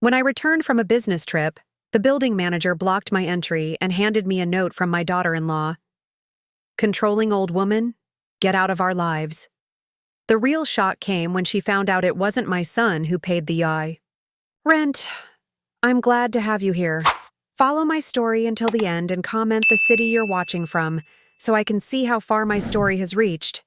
When I returned from a business trip, the building manager blocked my entry and handed me a note from my daughter-in-law. Controlling old woman, get out of our lives. The real shock came when she found out it wasn't my son who paid the eye. Rent, I'm glad to have you here. Follow my story until the end and comment the city you're watching from, so I can see how far my story has reached.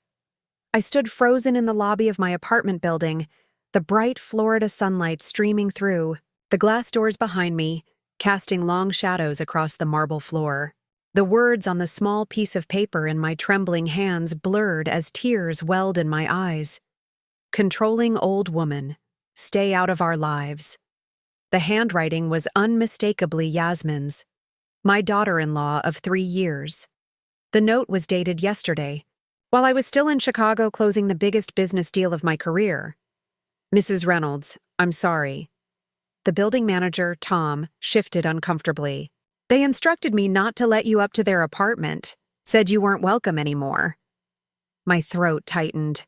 I stood frozen in the lobby of my apartment building, the bright Florida sunlight streaming through, the glass doors behind me, casting long shadows across the marble floor. The words on the small piece of paper in my trembling hands blurred as tears welled in my eyes. Controlling old woman, stay out of our lives. The handwriting was unmistakably Yasmin's, my daughter-in-law of 3 years. The note was dated yesterday, while I was still in Chicago closing the biggest business deal of my career. Mrs. Reynolds, I'm sorry. The building manager, Tom, shifted uncomfortably. They instructed me not to let you up to their apartment, said you weren't welcome anymore. My throat tightened.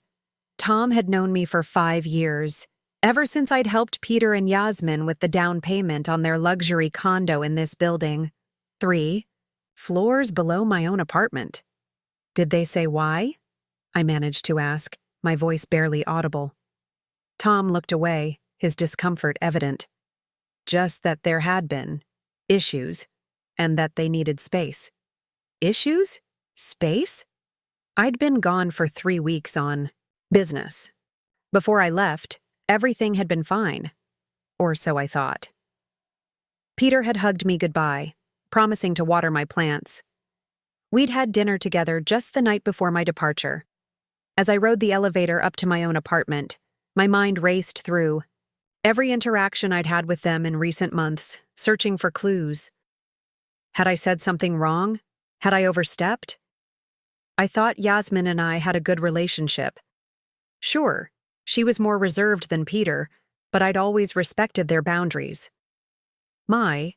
Tom had known me for 5 years, ever since I'd helped Peter and Yasmin with the down payment on their luxury condo in this building. 3 floors below my own apartment. Did they say why? I managed to ask, my voice barely audible. Tom looked away, his discomfort evident. Just that there had been issues, and that they needed space. Issues? Space? I'd been gone for 3 weeks on business. Before I left, everything had been fine. Or so I thought. Peter had hugged me goodbye, promising to water my plants. We'd had dinner together just the night before my departure. As I rode the elevator up to my own apartment, my mind raced through every interaction I'd had with them in recent months, searching for clues. Had I said something wrong? Had I overstepped? I thought Yasmin and I had a good relationship. Sure, she was more reserved than Peter, but I'd always respected their boundaries. My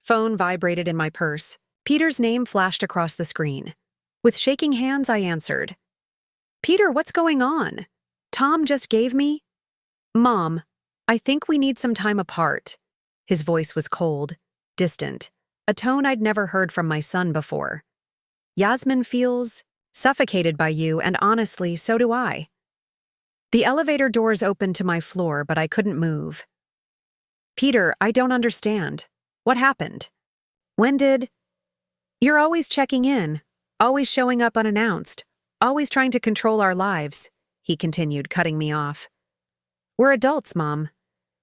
phone vibrated in my purse. Peter's name flashed across the screen. With shaking hands, I answered. Peter, what's going on? Tom just gave me... Mom, I think we need some time apart. His voice was cold, distant, a tone I'd never heard from my son before. Yasmin feels suffocated by you, and honestly, so do I. The elevator doors opened to my floor, but I couldn't move. Peter, I don't understand. What happened? When did... You're always checking in, always showing up unannounced, always trying to control our lives, he continued, cutting me off. We're adults, Mom.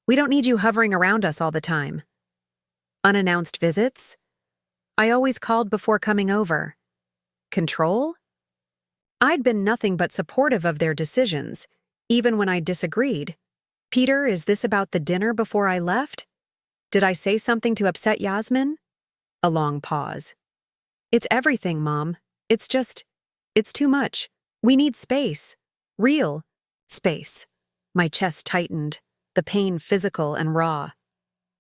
We don't need you hovering around us all the time. Unannounced visits? I always called before coming over. Control? I'd been nothing but supportive of their decisions, even when I disagreed. Peter, is this about the dinner before I left? Did I say something to upset Yasmin? A long pause. It's everything, Mom. It's too much. We need space. Real space. My chest tightened, the pain physical and raw.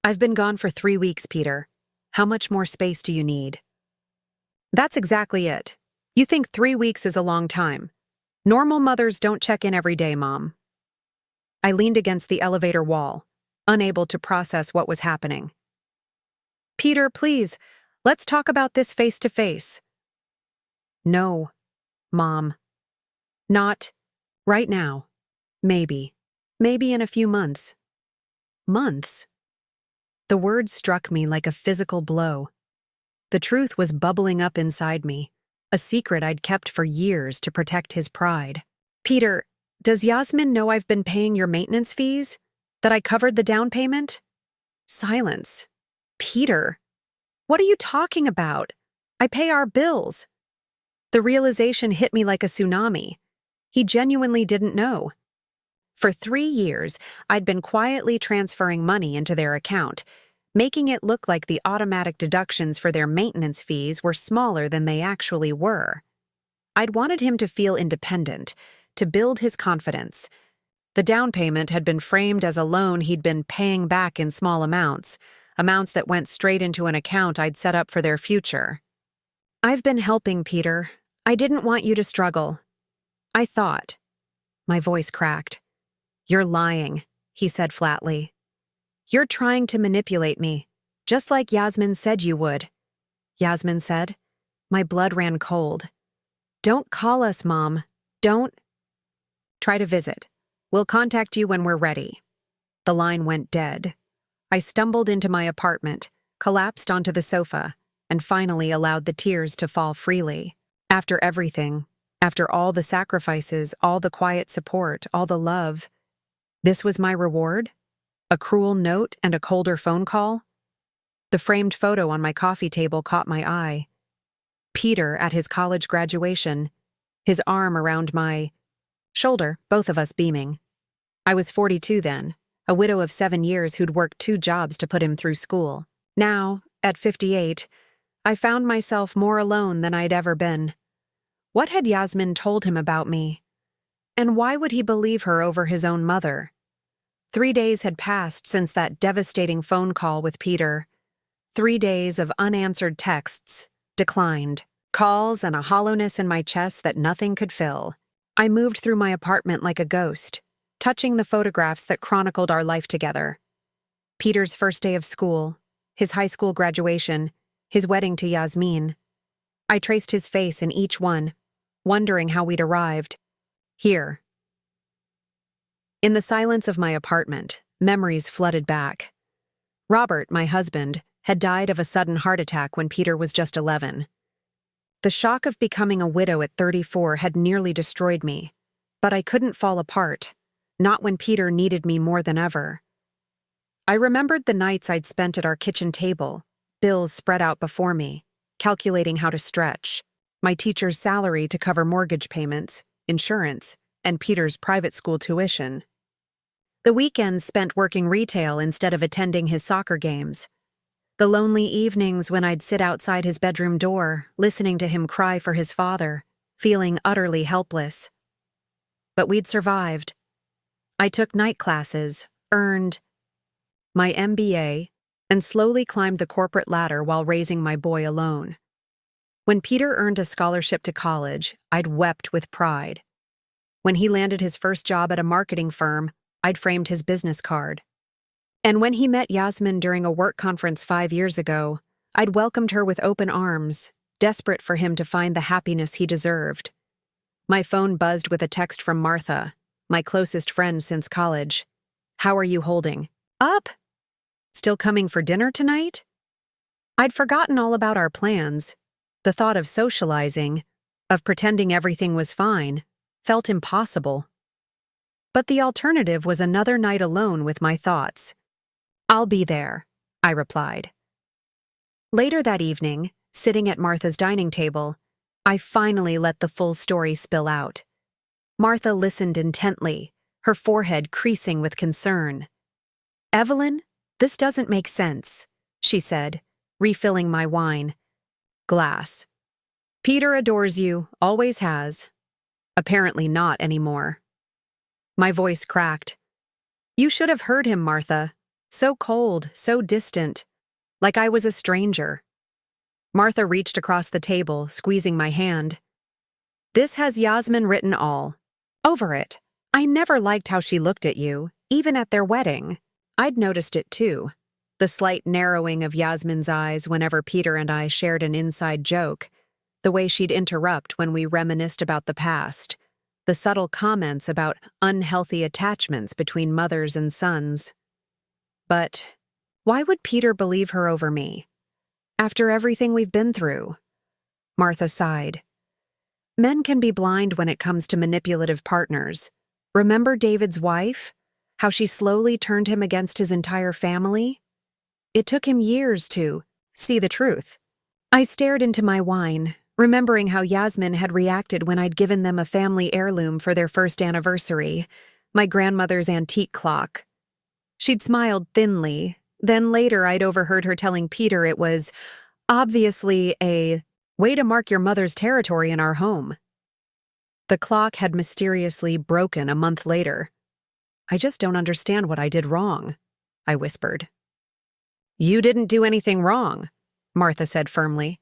I've been gone for 3 weeks, Peter. How much more space do you need? That's exactly it. You think 3 weeks is a long time. Normal mothers don't check in every day, Mom. I leaned against the elevator wall, unable to process what was happening. Peter, please, let's talk about this face to face. No, Mom. Not right now. Maybe. Maybe in a few months. Months? The words struck me like a physical blow. The truth was bubbling up inside me, a secret I'd kept for years to protect his pride. Peter, does Yasmin know I've been paying your maintenance fees? That I covered the down payment? Silence. Peter, what are you talking about? I pay our bills. The realization hit me like a tsunami. He genuinely didn't know. For 3 years, I'd been quietly transferring money into their account, making it look like the automatic deductions for their maintenance fees were smaller than they actually were. I'd wanted him to feel independent, to build his confidence. The down payment had been framed as a loan he'd been paying back in small amounts that went straight into an account I'd set up for their future. I've been helping, Peter. I didn't want you to struggle. I thought. My voice cracked. You're lying, he said flatly. "You're trying to manipulate me, just like Yasmin said you would." Yasmin said. My blood ran cold. "Don't call us, Mom. Don't." "Try to visit. We'll contact you when we're ready." The line went dead. I stumbled into my apartment, collapsed onto the sofa, and finally allowed the tears to fall freely. After everything, after all the sacrifices, all the quiet support, all the love, this was my reward? A cruel note and a colder phone call? The framed photo on my coffee table caught my eye. Peter at his college graduation, his arm around my shoulder, both of us beaming. I was 42 then, a widow of 7 years who'd worked 2 jobs to put him through school. Now, at 58, I found myself more alone than I'd ever been. What had Yasmin told him about me? And why would he believe her over his own mother? 3 days had passed since that devastating phone call with Peter. 3 days of unanswered texts, declined, calls and a hollowness in my chest that nothing could fill. I moved through my apartment like a ghost, touching the photographs that chronicled our life together. Peter's first day of school, his high school graduation, his wedding to Yasmin. I traced his face in each one, wondering how we'd arrived. Here. In the silence of my apartment, memories flooded back. Robert, my husband, had died of a sudden heart attack when Peter was just 11. The shock of becoming a widow at 34 had nearly destroyed me, but I couldn't fall apart, not when Peter needed me more than ever. I remembered the nights I'd spent at our kitchen table, bills spread out before me, calculating how to stretch, my teacher's salary to cover mortgage payments, insurance, and Peter's private school tuition. The weekends spent working retail instead of attending his soccer games. The lonely evenings when I'd sit outside his bedroom door, listening to him cry for his father, feeling utterly helpless. But we'd survived. I took night classes, earned my MBA, and slowly climbed the corporate ladder while raising my boy alone. When Peter earned a scholarship to college, I'd wept with pride. When he landed his first job at a marketing firm, I'd framed his business card. And when he met Yasmin during a work conference 5 years ago, I'd welcomed her with open arms, desperate for him to find the happiness he deserved. My phone buzzed with a text from Martha, my closest friend since college. "How are you holding up? Still coming for dinner tonight?" I'd forgotten all about our plans. The thought of socializing, of pretending everything was fine, felt impossible. But the alternative was another night alone with my thoughts. "I'll be there," I replied. Later that evening, sitting at Martha's dining table, I finally let the full story spill out. Martha listened intently, her forehead creasing with concern. "Evelyn, this doesn't make sense," she said, refilling my wine glass. "Peter adores you, always has. Apparently not anymore." My voice cracked. "You should have heard him, Martha. So cold, so distant, like I was a stranger." Martha reached across the table, squeezing my hand. "This has Yasmin written all over it. I never liked how she looked at you, even at their wedding." I'd noticed it too, the slight narrowing of Yasmin's eyes whenever Peter and I shared an inside joke, the way she'd interrupt when we reminisced about the past, the subtle comments about unhealthy attachments between mothers and sons. But why would Peter believe her over me? After everything we've been through? Martha sighed. "Men can be blind when it comes to manipulative partners. Remember David's wife? How she slowly turned him against his entire family? It took him years to see the truth." I stared into my wine, remembering how Yasmin had reacted when I'd given them a family heirloom for their first anniversary, my grandmother's antique clock. She'd smiled thinly, then later I'd overheard her telling Peter it was obviously a way to mark your mother's territory in our home. The clock had mysteriously broken a month later. "I just don't understand what I did wrong," I whispered. "You didn't do anything wrong," Martha said firmly.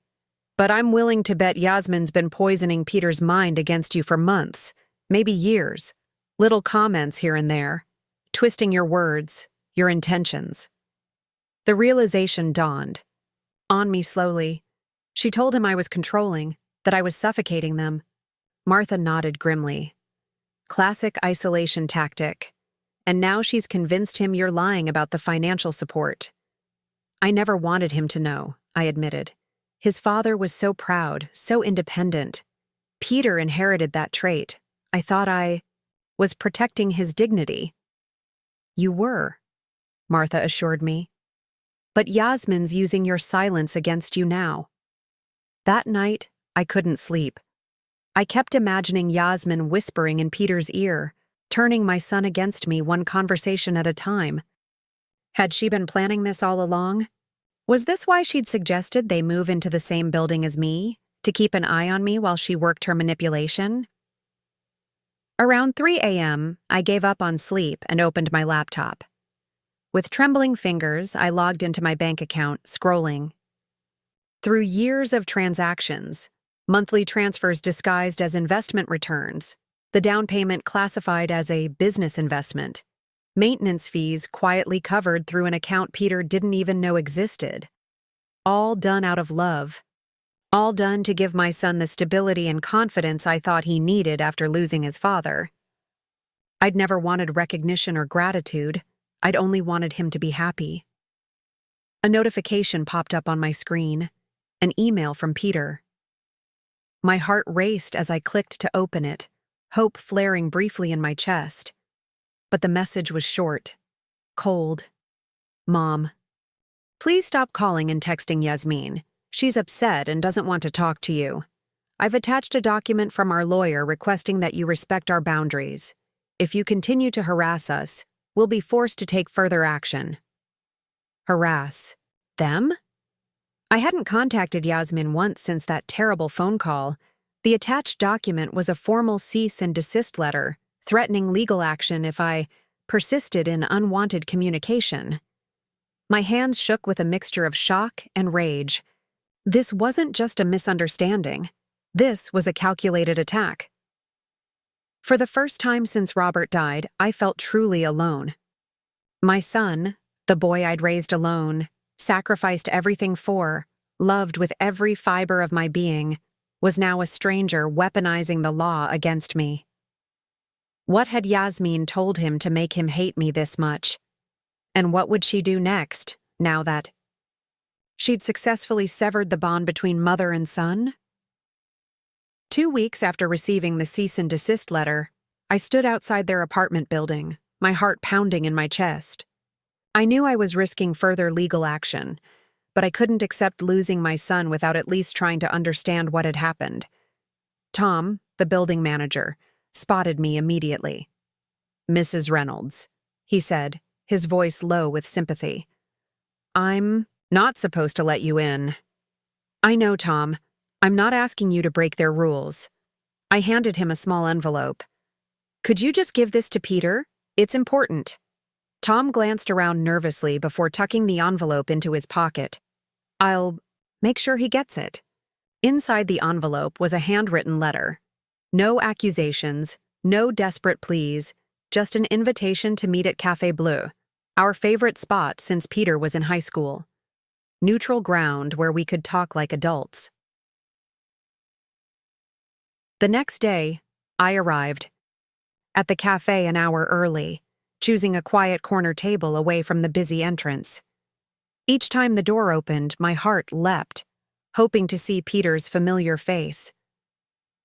"But I'm willing to bet Yasmin's been poisoning Peter's mind against you for months, maybe years. Little comments here and there, twisting your words, your intentions." The realization dawned on me slowly. She told him I was controlling, that I was suffocating them. Martha nodded grimly. Classic isolation tactic. And now she's convinced him you're lying about the financial support. I never wanted him to know, I admitted. His father was so proud, so independent. Peter inherited that trait. I thought I was protecting his dignity. You were, Martha assured me. But Yasmin's using your silence against you now. That night, I couldn't sleep. I kept imagining Yasmin whispering in Peter's ear, turning my son against me one conversation at a time. Had she been planning this all along? Was this why she'd suggested they move into the same building as me, to keep an eye on me while she worked her manipulation? Around 3 a.m., I gave up on sleep and opened my laptop. With trembling fingers, I logged into my bank account, scrolling. Through years of transactions, monthly transfers disguised as investment returns, the down payment classified as a business investment, maintenance fees quietly covered through an account Peter didn't even know existed. All done out of love. All done to give my son the stability and confidence I thought he needed after losing his father. I'd never wanted recognition or gratitude. I'd only wanted him to be happy. A notification popped up on my screen, an email from Peter. My heart raced as I clicked to open it, hope flaring briefly in my chest. But the message was short, cold. Mom, please stop calling and texting Yasmin. She's upset and doesn't want to talk to you. I've attached a document from our lawyer requesting that you respect our boundaries. If you continue to harass us, we'll be forced to take further action. Harass them? I hadn't contacted Yasmin once since that terrible phone call. The attached document was a formal cease and desist letter, threatening legal action if I persisted in unwanted communication. My hands shook with a mixture of shock and rage. This wasn't just a misunderstanding. This was a calculated attack. For the first time since Robert died, I felt truly alone. My son, the boy I'd raised alone, sacrificed everything for, loved with every fiber of my being, was now a stranger weaponizing the law against me. What had Yasmin told him to make him hate me this much? And what would she do next, now that she'd successfully severed the bond between mother and son? 2 weeks after receiving the cease and desist letter, I stood outside their apartment building, my heart pounding in my chest. I knew I was risking further legal action, but I couldn't accept losing my son without at least trying to understand what had happened. Tom, the building manager, spotted me immediately. "Mrs. Reynolds," he said, his voice low with sympathy. "I'm not supposed to let you in." "I know, Tom. I'm not asking you to break their rules." I handed him a small envelope. "Could you just give this to Peter? It's important." Tom glanced around nervously before tucking the envelope into his pocket. "I'll make sure he gets it." Inside the envelope was a handwritten letter. No accusations, no desperate pleas, just an invitation to meet at Café Bleu, our favorite spot since Peter was in high school. Neutral ground where we could talk like adults. The next day, I arrived. At the cafe an hour early, choosing a quiet corner table away from the busy entrance. Each time the door opened, my heart leapt, hoping to see Peter's familiar face.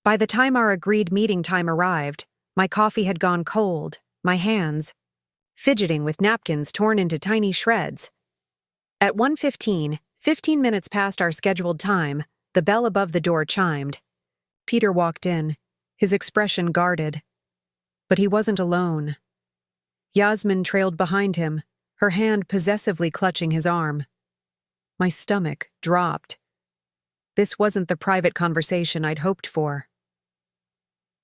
By the time our agreed meeting time arrived, my coffee had gone cold, my hands fidgeting with napkins torn into tiny shreds. At 1:15, 15 minutes past our scheduled time, the bell above the door chimed. Peter walked in, his expression guarded. But he wasn't alone. Yasmin trailed behind him, her hand possessively clutching his arm. My stomach dropped. This wasn't the private conversation I'd hoped for.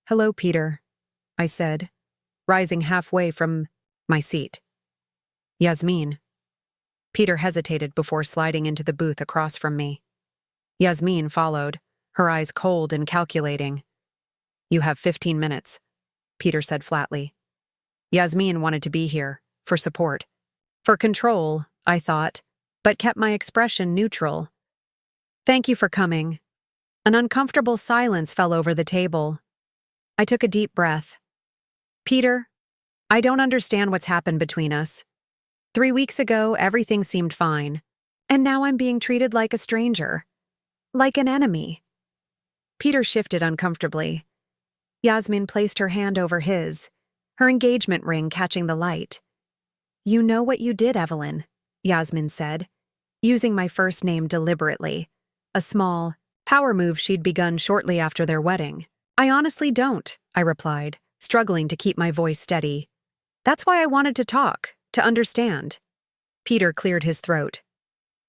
"Hello, Peter," I said, rising halfway from my seat. "Yasmin." Peter hesitated before sliding into the booth across from me. Yasmin followed, her eyes cold and calculating. "You have 15 minutes, Peter said flatly. Yasmin wanted to be here, for support. For control, I thought, but kept my expression neutral. "Thank you for coming." An uncomfortable silence fell over the table. I took a deep breath. "Peter, I don't understand what's happened between us. 3 weeks ago, everything seemed fine, and now I'm being treated like a stranger, like an enemy." Peter shifted uncomfortably. Yasmin placed her hand over his, her engagement ring catching the light. "You know what you did, Evelyn," Yasmin said, using my first name deliberately, a small, power move she'd begun shortly after their wedding. "I honestly don't," I replied, struggling to keep my voice steady. "That's why I wanted to talk, to understand." Peter cleared his throat.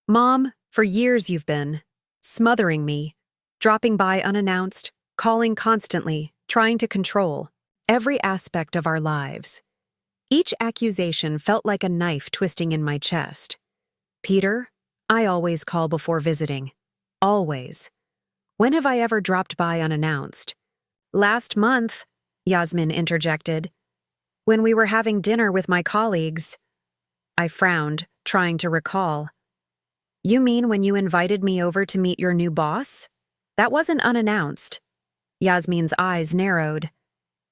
"Mom, for years you've been smothering me, dropping by unannounced, calling constantly, trying to control every aspect of our lives." Each accusation felt like a knife twisting in my chest. "Peter, I always call before visiting. Always. When have I ever dropped by unannounced?" "Last month," Yasmin interjected, "when we were having dinner with my colleagues." I frowned, trying to recall. "You mean when you invited me over to meet your new boss? That wasn't unannounced." Yasmin's eyes narrowed.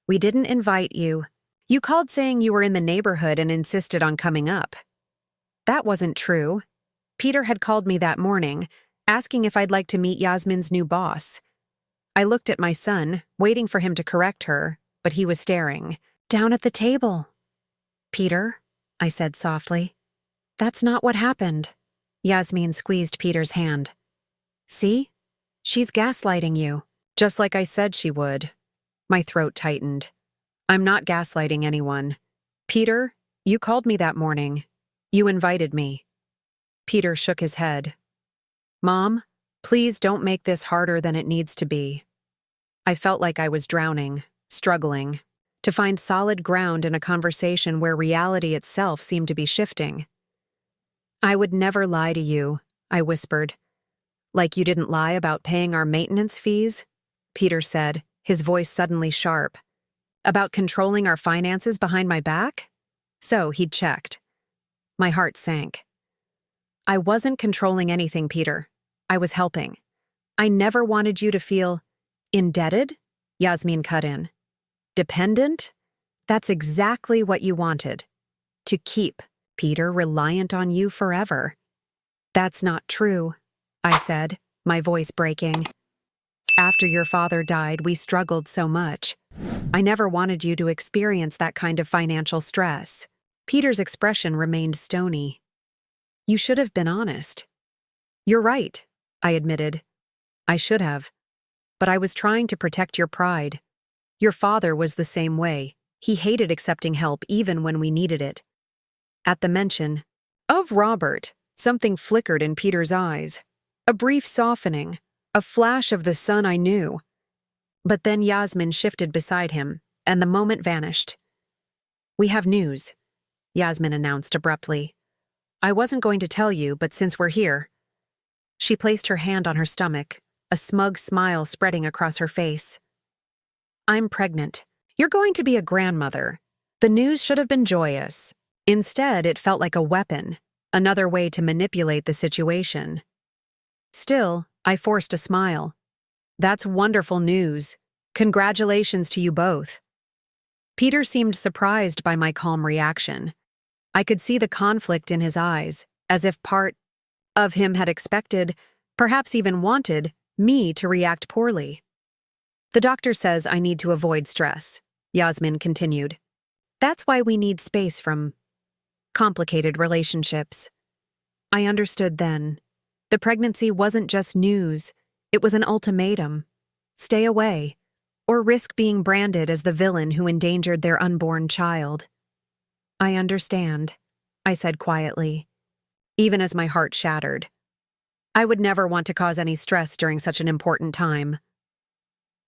"We didn't invite you. You called saying you were in the neighborhood and insisted on coming up." "That wasn't true. Peter had called me that morning, asking if I'd like to meet Yasmin's new boss." I looked at my son, waiting for him to correct her, but he was staring. "Down at the table." "Peter," I said softly. "That's not what happened." Yasmin squeezed Peter's hand. "See? She's gaslighting you, just like I said she would." My throat tightened. "I'm not gaslighting anyone. Peter, you called me that morning. You invited me." Peter shook his head. "Mom, please don't make this harder than it needs to be." I felt like I was drowning, struggling, to find solid ground in a conversation where reality itself seemed to be shifting. "I would never lie to you," I whispered. "Like you didn't lie about paying our maintenance fees?" Peter said, his voice suddenly sharp. "About controlling our finances behind my back?" So he'd checked. My heart sank. "I wasn't controlling anything, Peter. I was helping. I never wanted you to feel indebted," Yasmin cut in. "Dependent? That's exactly what you wanted. To keep Peter reliant on you forever." "That's not true," I said, my voice breaking. "After your father died, we struggled so much. I never wanted you to experience that kind of financial stress." Peter's expression remained stony. "You should have been honest." "You're right," I admitted. "I should have. But I was trying to protect your pride. Your father was the same way. He hated accepting help even when we needed it." At the mention of Robert, something flickered in Peter's eyes. A brief softening, a flash of the son I knew. But then Yasmin shifted beside him, and the moment vanished. "We have news," Yasmin announced abruptly. "I wasn't going to tell you, but since we're here." She placed her hand on her stomach, a smug smile spreading across her face. "I'm pregnant. You're going to be a grandmother." The news should have been joyous. Instead, it felt like a weapon, another way to manipulate the situation. Still, I forced a smile. "That's wonderful news. Congratulations to you both." Peter seemed surprised by my calm reaction. I could see the conflict in his eyes, as if part of him had expected, perhaps even wanted, me to react poorly. "The doctor says I need to avoid stress," Yasmin continued. "That's why we need space from complicated relationships." I understood then. The pregnancy wasn't just news, it was an ultimatum. Stay away, or risk being branded as the villain who endangered their unborn child. "I understand," I said quietly, even as my heart shattered. I would never want to cause any stress during such an important time.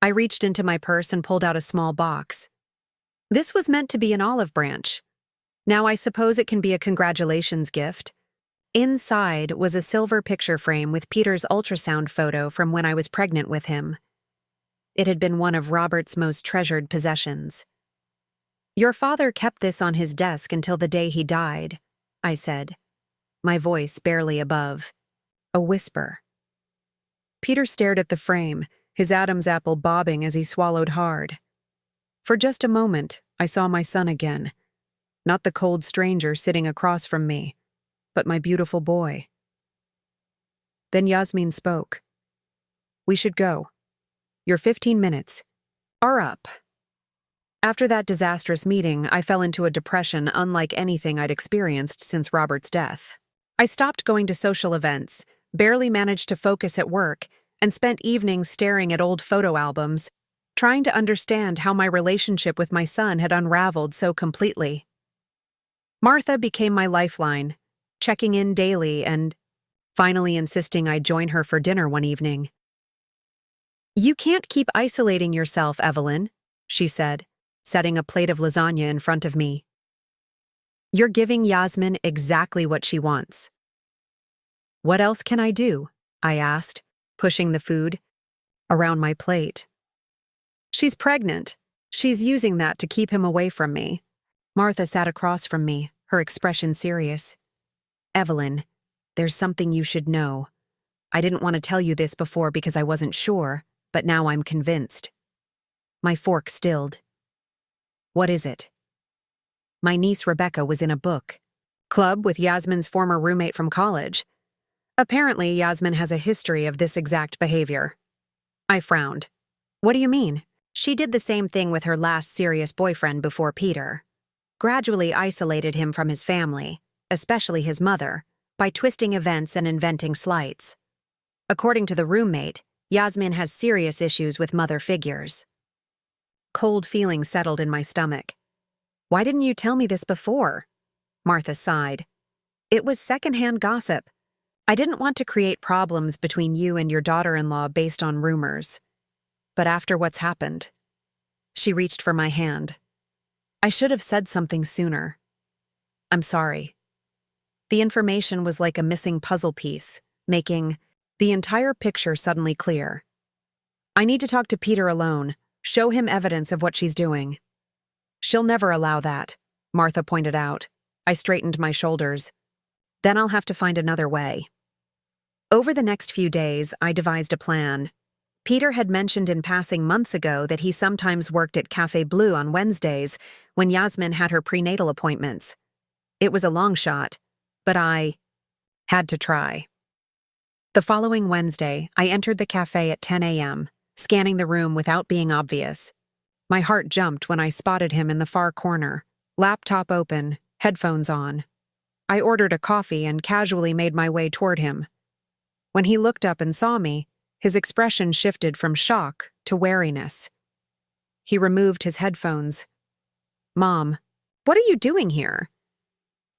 I reached into my purse and pulled out a small box. This was meant to be an olive branch. Now I suppose it can be a congratulations gift. Inside was a silver picture frame with Peter's ultrasound photo from when I was pregnant with him. It had been one of Robert's most treasured possessions. "Your father kept this on his desk until the day he died," I said. my voice barely above. A whisper. Peter stared at the frame, his Adam's apple bobbing as he swallowed hard. For just a moment, I saw my son again. Not the cold stranger sitting across from me, but my beautiful boy. Then Yasmin spoke. "We should go. Your 15 minutes are up." After that disastrous meeting, I fell into a depression unlike anything I'd experienced since Robert's death. I stopped going to social events, barely managed to focus at work, and spent evenings staring at old photo albums, trying to understand how my relationship with my son had unraveled so completely. Martha became my lifeline, checking in daily and finally insisting I join her for dinner one evening. "You can't keep isolating yourself, Evelyn," she said, setting a plate of lasagna in front of me. "You're giving Yasmin exactly what she wants." "What else can I do?" I asked, pushing the food around my plate. "She's pregnant. She's using that to keep him away from me." Martha sat across from me, her expression serious. "Evelyn, there's something you should know. I didn't want to tell you this before because I wasn't sure, but now I'm convinced." My fork stilled. "What is it?" "My niece Rebecca was in a book club with Yasmin's former roommate from college. Apparently, Yasmin has a history of this exact behavior." I frowned. "What do you mean?" "She did the same thing with her last serious boyfriend before Peter. Gradually isolated him from his family, especially his mother, by twisting events and inventing slights. According to the roommate, Yasmin has serious issues with mother figures." Cold feelings settled in my stomach. "Why didn't you tell me this before?" Martha sighed. "It was secondhand gossip. I didn't want to create problems between you and your daughter-in-law based on rumors. But after what's happened..." She reached for my hand. "I should have said something sooner. I'm sorry." The information was like a missing puzzle piece, making the entire picture suddenly clear. "I need to talk to Peter alone, show him evidence of what she's doing." "She'll never allow that," Martha pointed out. I straightened my shoulders. "Then I'll have to find another way." Over the next few days, I devised a plan. Peter had mentioned in passing months ago that he sometimes worked at Café Bleu on Wednesdays when Yasmin had her prenatal appointments. It was a long shot, but I had to try. The following Wednesday, I entered the cafe at 10 a.m., scanning the room without being obvious. My heart jumped when I spotted him in the far corner, laptop open, headphones on. I ordered a coffee and casually made my way toward him. When he looked up and saw me, his expression shifted from shock to wariness. He removed his headphones. "Mom, what are you doing here?"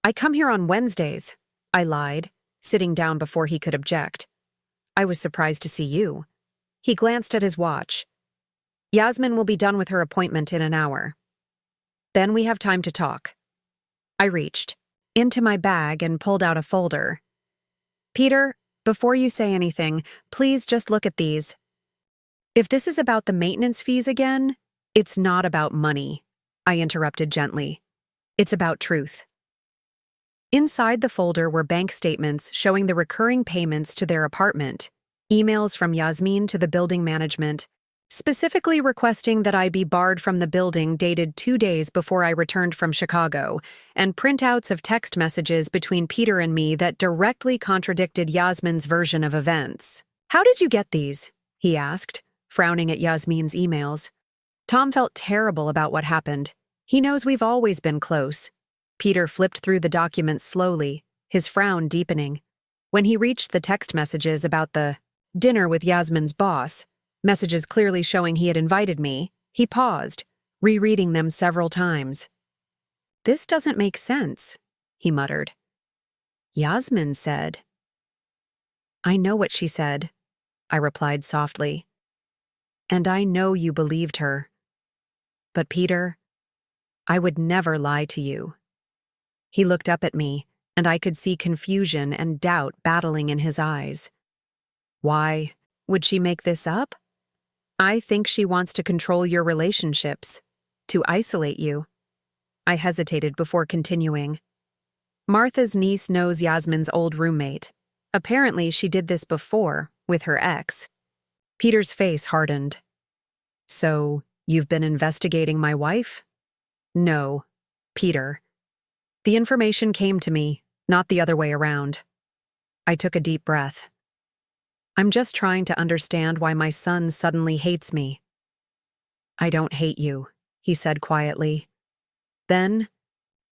"I come here on Wednesdays," I lied, sitting down before he could object. "I was surprised to see you." He glanced at his watch. "Yasmin will be done with her appointment in an hour. Then we have time to talk." I reached into my bag and pulled out a folder. "Peter, before you say anything, please just look at these. If this is about the maintenance fees again, it's not about money," I interrupted gently. "It's about truth." Inside the folder were bank statements showing the recurring payments to their apartment, emails from Yasmin to the building management, specifically requesting that I be barred from the building dated 2 days before I returned from Chicago, and printouts of text messages between Peter and me that directly contradicted Yasmin's version of events. "How did you get these?" he asked, frowning at Yasmin's emails. Tom felt terrible about what happened. He knows we've always been close. Peter flipped through the documents slowly, his frown deepening. When he reached the text messages about the dinner with Yasmin's boss, messages clearly showing he had invited me, he paused, rereading them several times. "This doesn't make sense," he muttered. "Yasmin said..." "I know what she said," I replied softly. "And I know you believed her. But Peter, I would never lie to you." He looked up at me, and I could see confusion and doubt battling in his eyes. "Why would she make this up?" "I think she wants to control your relationships, to isolate you." I hesitated before continuing. Martha's niece knows Yasmin's old roommate. Apparently, she did this before, with her ex. Peter's face hardened. So, you've been investigating my wife? No, Peter. The information came to me, not the other way around. I took a deep breath. I'm just trying to understand why my son suddenly hates me. I don't hate you, he said quietly. Then,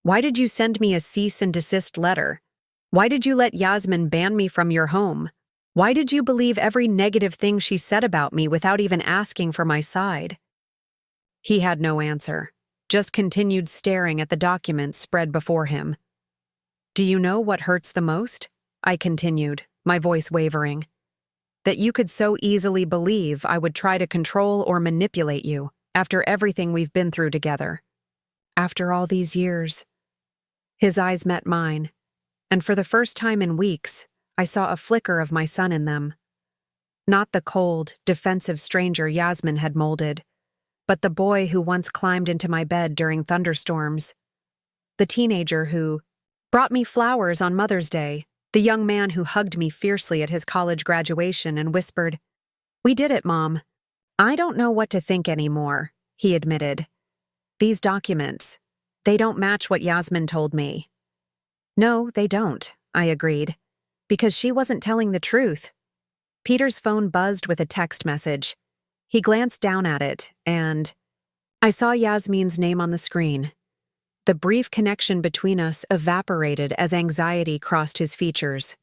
why did you send me a cease and desist letter? Why did you let Yasmin ban me from your home? Why did you believe every negative thing she said about me without even asking for my side? He had no answer, just continued staring at the documents spread before him. Do you know what hurts the most? I continued, my voice wavering. That you could so easily believe I would try to control or manipulate you after everything we've been through together. After all these years. His eyes met mine, and for the first time in weeks, I saw a flicker of my son in them. Not the cold, defensive stranger Yasmin had molded, but the boy who once climbed into my bed during thunderstorms. The teenager who brought me flowers on Mother's Day, the young man who hugged me fiercely at his college graduation and whispered, "We did it, Mom." I don't know what to think anymore, he admitted. These documents, they don't match what Yasmin told me. No, they don't, I agreed, because she wasn't telling the truth. Peter's phone buzzed with a text message. He glanced down at it, and I saw Yasmin's name on the screen. The brief connection between us evaporated as anxiety crossed his features.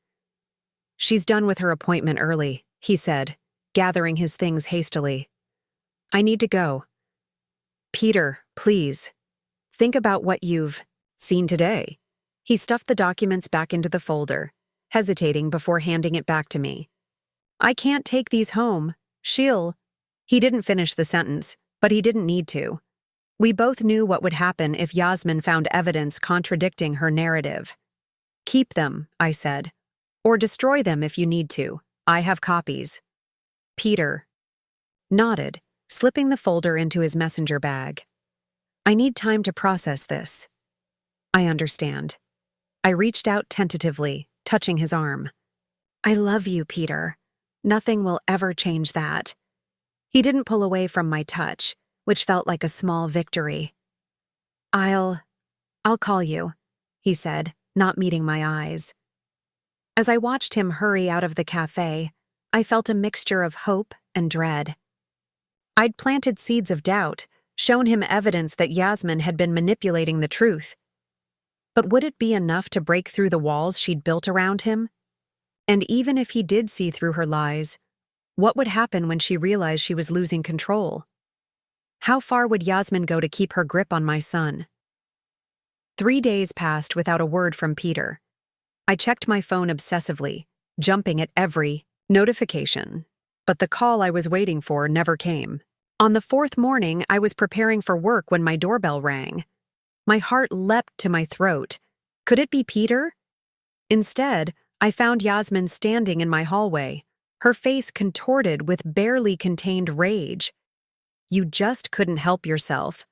She's done with her appointment early, he said, gathering his things hastily. I need to go. Peter, please. Think about what you've seen today. He stuffed the documents back into the folder, hesitating before handing it back to me. I can't take these home. He didn't finish the sentence, but he didn't need to. We both knew what would happen if Yasmin found evidence contradicting her narrative. Keep them, I said. Or destroy them if you need to. I have copies. Peter nodded, slipping the folder into his messenger bag. I need time to process this. I understand. I reached out tentatively, touching his arm. I love you, Peter. Nothing will ever change that. He didn't pull away from my touch, which felt like a small victory. I'll call you, he said, not meeting my eyes. As I watched him hurry out of the cafe, I felt a mixture of hope and dread. I'd planted seeds of doubt, shown him evidence that Yasmin had been manipulating the truth. But would it be enough to break through the walls she'd built around him? And even if he did see through her lies, what would happen when she realized she was losing control? How far would Yasmin go to keep her grip on my son? 3 days passed without a word from Peter. I checked my phone obsessively, jumping at every notification. But the call I was waiting for never came. On the 4th morning, I was preparing for work when my doorbell rang. My heart leapt to my throat. Could it be Peter? Instead, I found Yasmin standing in my hallway, her face contorted with barely contained rage. You just couldn't help yourself.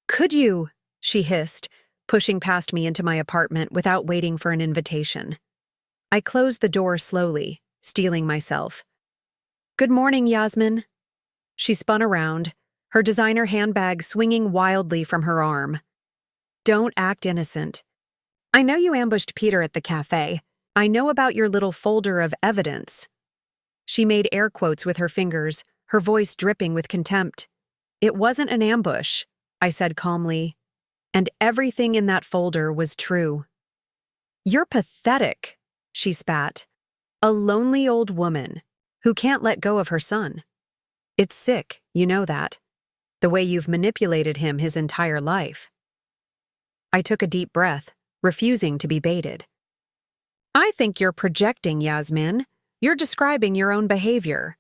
Could you? She hissed, pushing past me into my apartment without waiting for an invitation. I closed the door slowly, steeling myself. Good morning, Yasmin. She spun around, her designer handbag swinging wildly from her arm. Don't act innocent. I know you ambushed Peter at the cafe. I know about your little folder of evidence. She made air quotes with her fingers, her voice dripping with contempt. It wasn't an ambush, I said calmly, and everything in that folder was true. You're pathetic, she spat. A lonely old woman who can't let go of her son. It's sick, you know that. The way you've manipulated him his entire life. I took a deep breath, refusing to be baited. I think you're projecting, Yasmin. You're describing your own behavior.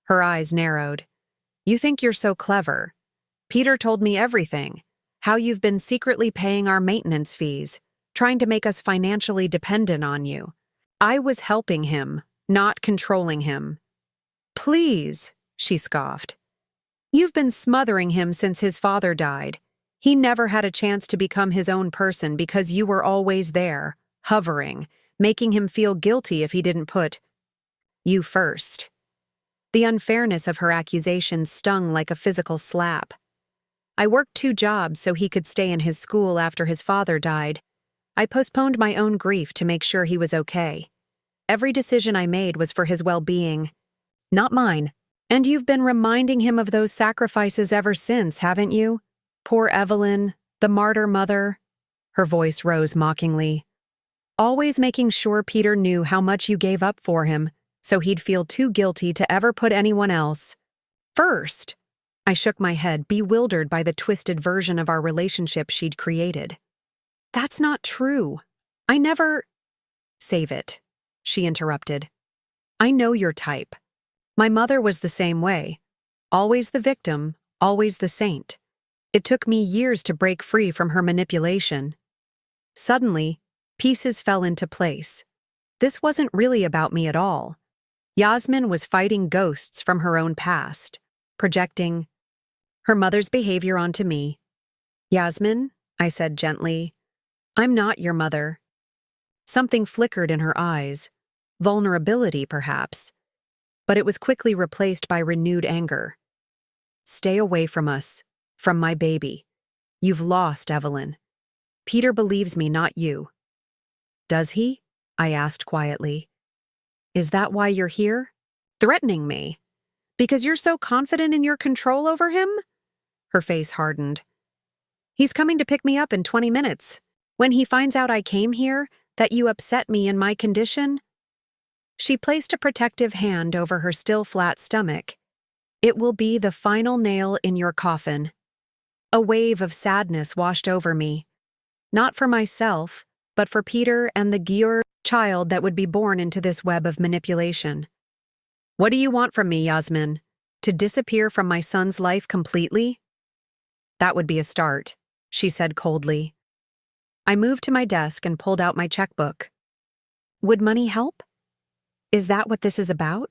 Her eyes narrowed. You think you're so clever. Peter told me everything. How you've been secretly paying our maintenance fees, trying to make us financially dependent on you. I was helping him, not controlling him. Please, she scoffed. You've been smothering him since his father died. He never had a chance to become his own person because you were always there, hovering, making him feel guilty if he didn't put you first. The unfairness of her accusation stung like a physical slap. I worked 2 jobs so he could stay in his school after his father died. I postponed my own grief to make sure he was okay. Every decision I made was for his well-being, not mine. And you've been reminding him of those sacrifices ever since, haven't you? Poor Evelyn, the martyr mother. Her voice rose mockingly. Always making sure Peter knew how much you gave up for him, so he'd feel too guilty to ever put anyone else first. I shook my head, bewildered by the twisted version of our relationship she'd created. That's not true. I never— Save it, she interrupted. I know your type. My mother was the same way. Always the victim, always the saint. It took me years to break free from her manipulation. Suddenly, pieces fell into place. This wasn't really about me at all. Yasmin was fighting ghosts from her own past, projecting her mother's behavior onto me. Yasmin, I said gently, I'm not your mother. Something flickered in her eyes, vulnerability perhaps, but it was quickly replaced by renewed anger. Stay away from us, from my baby. You've lost Evelyn. Peter believes me, not you. Does he? I asked quietly. Is that why you're here? Threatening me? Because you're so confident in your control over him? Her face hardened. He's coming to pick me up in 20 minutes. When he finds out I came here, that you upset me in my condition— She placed a protective hand over her still flat stomach. It will be the final nail in your coffin. A wave of sadness washed over me. Not for myself, but for Peter and the Giur child that would be born into this web of manipulation. What do you want from me, Yasmin? To disappear from my son's life completely? That would be a start, she said coldly. I moved to my desk and pulled out my checkbook. Would money help? Is that what this is about?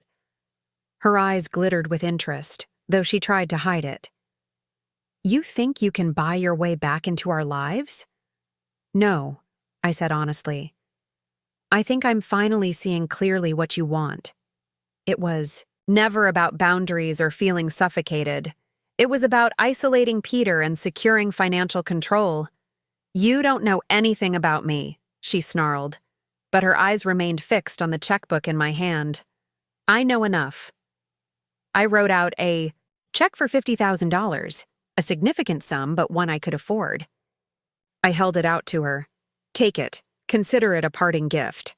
Her eyes glittered with interest, though she tried to hide it. You think you can buy your way back into our lives? No, I said honestly. I think I'm finally seeing clearly what you want. It was never about boundaries or feeling suffocated. It was about isolating Peter and securing financial control. You don't know anything about me, she snarled, but her eyes remained fixed on the checkbook in my hand. I know enough. I wrote out a check for $50,000, a significant sum, but one I could afford. I held it out to her. Take it. Consider it a parting gift.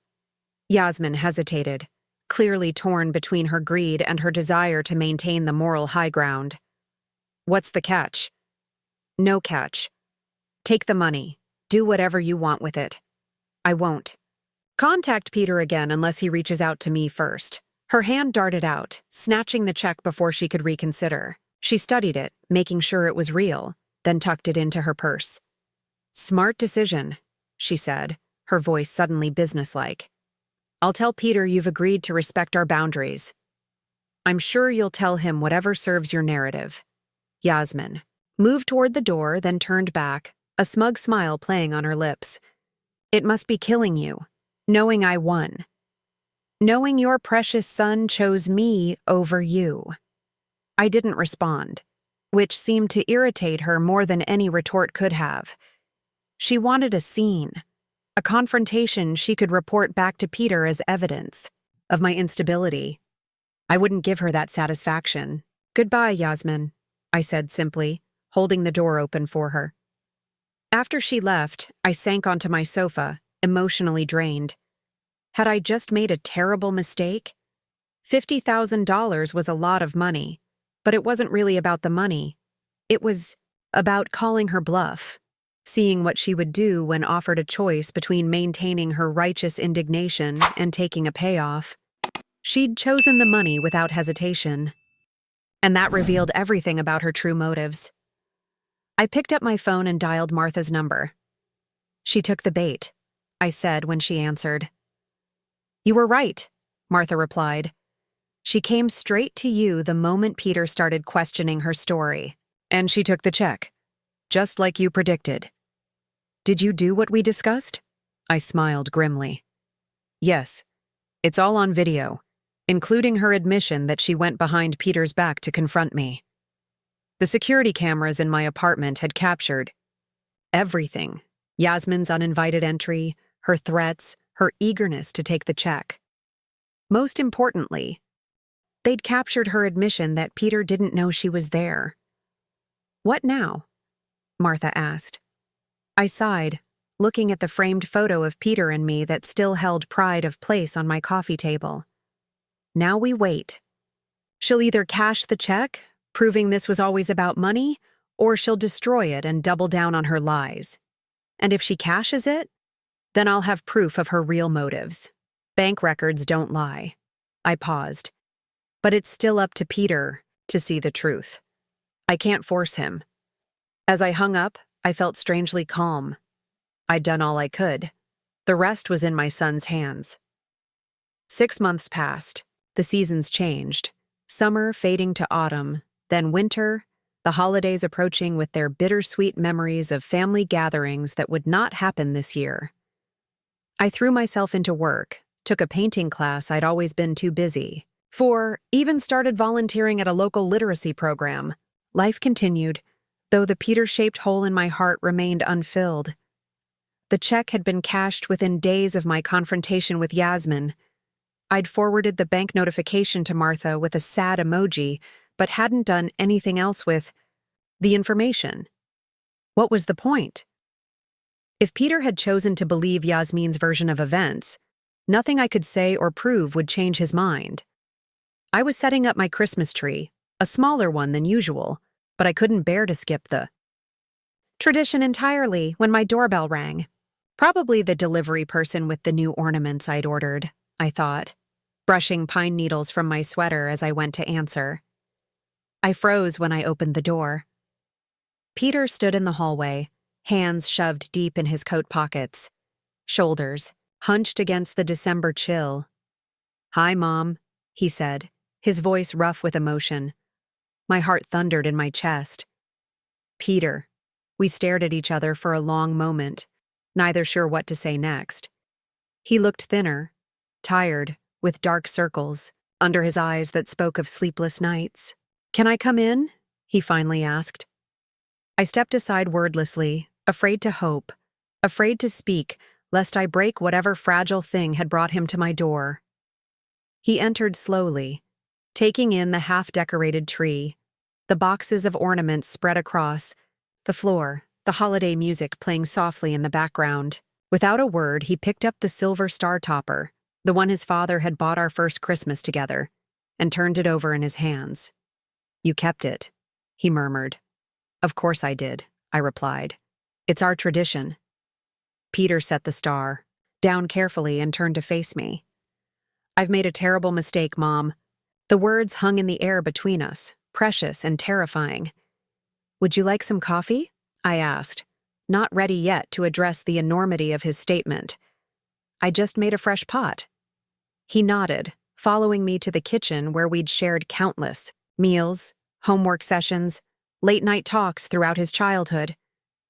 Yasmin hesitated, clearly torn between her greed and her desire to maintain the moral high ground. What's the catch? No catch. Take the money. Do whatever you want with it. I won't. Contact Peter again unless he reaches out to me first. Her hand darted out, snatching the check before she could reconsider. She studied it, making sure it was real, then tucked it into her purse. Smart decision, she said, her voice suddenly businesslike. I'll tell Peter you've agreed to respect our boundaries. I'm sure you'll tell him whatever serves your narrative. Yasmin moved toward the door, then turned back, a smug smile playing on her lips. It must be killing you, knowing I won. Knowing your precious son chose me over you. I didn't respond, which seemed to irritate her more than any retort could have. She wanted a scene, a confrontation she could report back to Peter as evidence of my instability. I wouldn't give her that satisfaction. Goodbye, Yasmin, I said simply, holding the door open for her. After she left, I sank onto my sofa, emotionally drained. Had I just made a terrible mistake? $50,000 was a lot of money, but it wasn't really about the money. It was about calling her bluff, seeing what she would do when offered a choice between maintaining her righteous indignation and taking a payoff. She'd chosen the money without hesitation, and that revealed everything about her true motives. I picked up my phone and dialed Martha's number. She took the bait, I said when she answered. You were right, Martha replied. She came straight to you the moment Peter started questioning her story, and she took the check. just like you predicted. Did you do what we discussed? I smiled grimly. Yes, it's all on video, including her admission that she went behind Peter's back to confront me. The security cameras in my apartment had captured everything. Yasmin's uninvited entry, her threats, her eagerness to take the check. Most importantly, they'd captured her admission that Peter didn't know she was there. What now? Martha asked. I sighed, looking at the framed photo of Peter and me that still held pride of place on my coffee table. Now we wait. She'll either cash the check, proving this was always about money, or she'll destroy it and double down on her lies. And if she cashes it, then I'll have proof of her real motives. Bank records don't lie. I paused. But it's still up to Peter to see the truth. I can't force him. As I hung up, I felt strangely calm. I'd done all I could. The rest was in my son's hands. 6 months passed. The seasons changed. Summer fading to autumn, then winter, the holidays approaching with their bittersweet memories of family gatherings that would not happen this year. I threw myself into work, took a painting class I'd always been too busy for, even started volunteering at a local literacy program. Life continued, though the Peter-shaped hole in my heart remained unfilled. The check had been cashed within days of my confrontation with Yasmin. I'd forwarded the bank notification to Martha with a sad emoji, but hadn't done anything else with the information. What was the point? If Peter had chosen to believe Yasmin's version of events, nothing I could say or prove would change his mind. I was setting up my Christmas tree, a smaller one than usual, but I couldn't bear to skip the tradition entirely when my doorbell rang. Probably the delivery person with the new ornaments I'd ordered, I thought, brushing pine needles from my sweater as I went to answer. I froze when I opened the door. Peter stood in the hallway, hands shoved deep in his coat pockets, shoulders hunched against the December chill. "Hi, Mom," he said, his voice rough with emotion. My heart thundered in my chest. Peter. We stared at each other for a long moment, neither sure what to say next. He looked thinner, tired, with dark circles under his eyes that spoke of sleepless nights. "Can I come in?" he finally asked. I stepped aside wordlessly, afraid to hope, afraid to speak, lest I break whatever fragile thing had brought him to my door. He entered slowly, taking in the half-decorated tree, the boxes of ornaments spread across, the floor, the holiday music playing softly in the background. Without a word, he picked up the silver star topper, the one his father had bought our first Christmas together, and turned it over in his hands. "You kept it," he murmured. "Of course I did," I replied. "It's our tradition." Peter set the star down carefully and turned to face me. "I've made a terrible mistake, Mom." The words hung in the air between us, precious and terrifying. "Would you like some coffee?" I asked, not ready yet to address the enormity of his statement. "I just made a fresh pot." He nodded, following me to the kitchen where we'd shared countless meals, homework sessions, late-night talks throughout his childhood.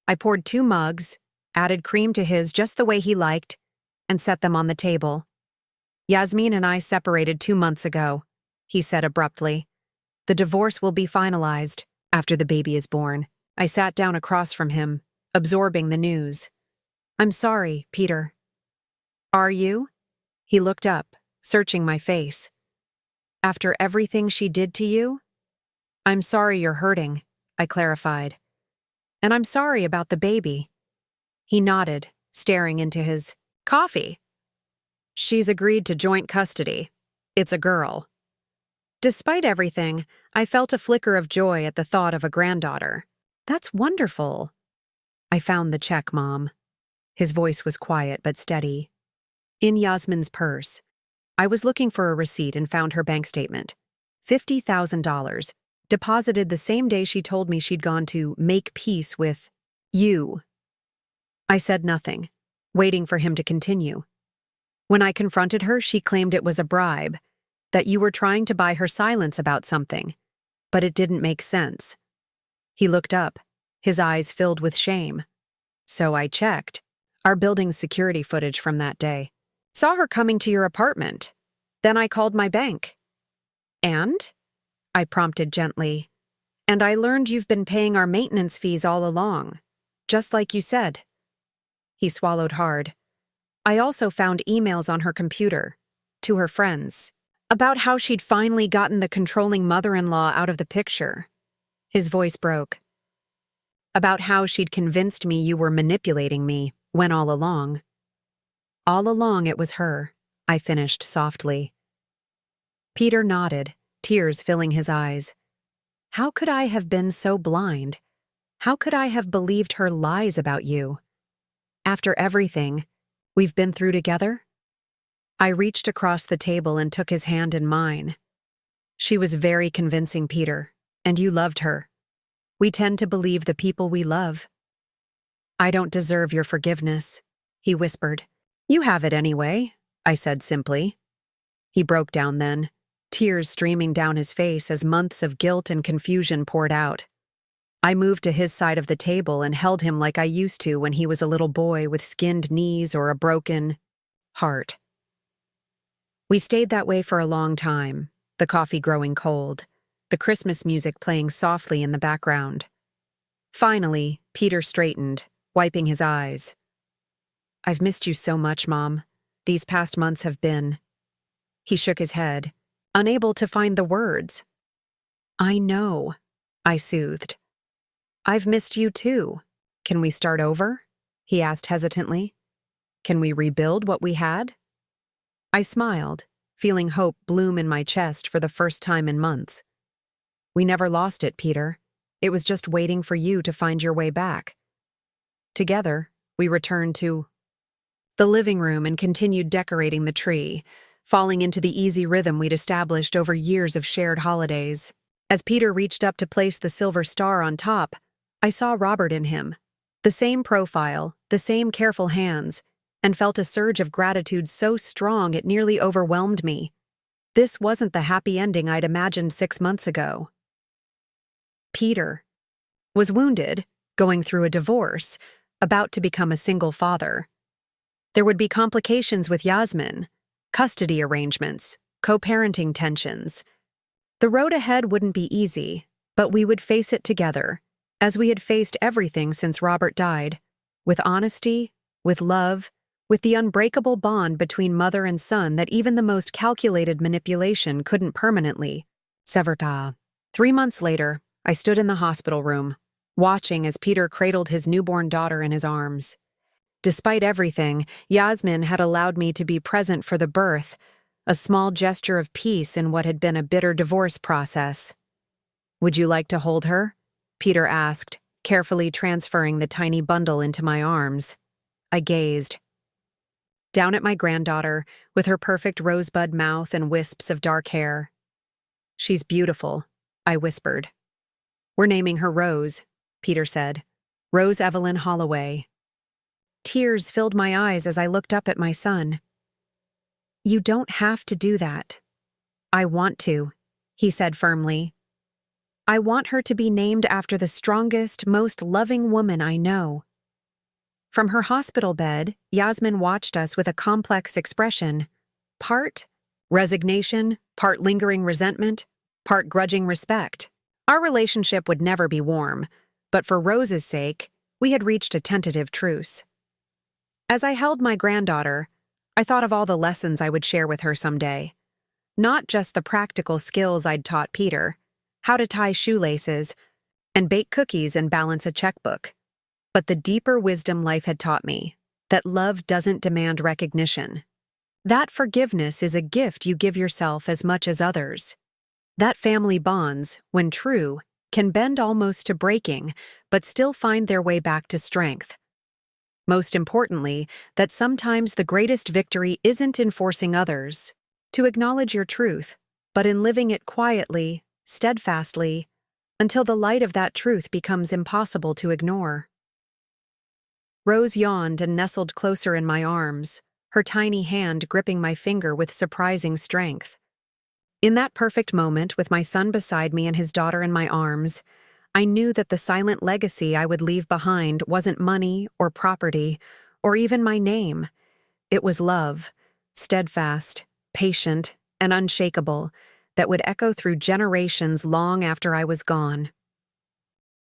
I poured 2 mugs, added cream to his just the way he liked, and set them on the table. "Yasmin and I separated 2 months ago," he said abruptly. "The divorce will be finalized after the baby is born." I sat down across from him, absorbing the news. "I'm sorry, Peter." "Are you?" He looked up, searching my face. "After everything she did to you?" "I'm sorry you're hurting," I clarified. "And I'm sorry about the baby." He nodded, staring into his coffee. "She's agreed to joint custody. It's a girl." Despite everything, I felt a flicker of joy at the thought of a granddaughter. "That's wonderful." "I found the check, Mom." His voice was quiet but steady. "In Yasmin's purse. I was looking for a receipt and found her bank statement. $50,000, deposited the same day she told me she'd gone to make peace with you." I said nothing, waiting for him to continue. "When I confronted her, she claimed it was a bribe, that you were trying to buy her silence about something, but it didn't make sense." He looked up, his eyes filled with shame. So I checked our building's security footage from that day. Saw her coming to your apartment. Then I called my bank. And? I prompted gently. And I learned you've been paying our maintenance fees all along, just like you said. He swallowed hard. I also found emails on her computer, to her friends, about how she'd finally gotten the controlling mother-in-law out of the picture. His voice broke. About how she'd convinced me you were manipulating me, when all along. All along it was her, I finished softly. Peter nodded, tears filling his eyes. How could I have been so blind? How could I have believed her lies about you? After everything we've been through together? I reached across the table and took his hand in mine. She was very convincing, Peter, and you loved her. We tend to believe the people we love. I don't deserve your forgiveness, he whispered. You have it anyway, I said simply. He broke down then, tears streaming down his face as months of guilt and confusion poured out. I moved to his side of the table and held him like I used to when he was a little boy with skinned knees or a broken heart. We stayed that way for a long time, the coffee growing cold, the Christmas music playing softly in the background. Finally, Peter straightened, wiping his eyes. I've missed you so much, Mom. These past months have been... He shook his head, unable to find the words. I know, I soothed. I've missed you too. Can we start over? He asked hesitantly. Can we rebuild what we had? I smiled, feeling hope bloom in my chest for the first time in months. We never lost it, Peter. It was just waiting for you to find your way back. Together, we returned to the living room and continued decorating the tree, falling into the easy rhythm we'd established over years of shared holidays. As Peter reached up to place the silver star on top, I saw Robert in him. The same profile, the same careful hands, and felt a surge of gratitude so strong it nearly overwhelmed me. This wasn't the happy ending I'd imagined 6 months ago. Peter was wounded, going through a divorce, about to become a single father. There would be complications with Yasmin, custody arrangements, co-parenting tensions. The road ahead wouldn't be easy, but we would face it together, as we had faced everything since Robert died, with honesty, with love, with the unbreakable bond between mother and son that even the most calculated manipulation couldn't permanently sever. 3 months later, I stood in the hospital room, watching as Peter cradled his newborn daughter in his arms. Despite everything, Yasmin had allowed me to be present for the birth, a small gesture of peace in what had been a bitter divorce process. Would you like to hold her? Peter asked, carefully transferring the tiny bundle into my arms. I gazed. Down at my granddaughter, with her perfect rosebud mouth and wisps of dark hair. She's beautiful, I whispered. We're naming her Rose, Peter said. Rose Evelyn Holloway. Tears filled my eyes as I looked up at my son. You don't have to do that. I want to, he said firmly. I want her to be named after the strongest, most loving woman I know. From her hospital bed, Yasmin watched us with a complex expression, part resignation, part lingering resentment, part grudging respect. Our relationship would never be warm, but for Rose's sake, we had reached a tentative truce. As I held my granddaughter, I thought of all the lessons I would share with her someday. Not just the practical skills I'd taught Peter, how to tie shoelaces, and bake cookies and balance a checkbook, but the deeper wisdom life had taught me, that love doesn't demand recognition. That forgiveness is a gift you give yourself as much as others. That family bonds, when true, can bend almost to breaking, but still find their way back to strength. Most importantly, that sometimes the greatest victory isn't in forcing others to acknowledge your truth, but in living it quietly, steadfastly, until the light of that truth becomes impossible to ignore. Rose yawned and nestled closer in my arms, her tiny hand gripping my finger with surprising strength. In that perfect moment, with my son beside me and his daughter in my arms, I knew that the silent legacy I would leave behind wasn't money or property or even my name. It was love, steadfast, patient, and unshakable, that would echo through generations long after I was gone.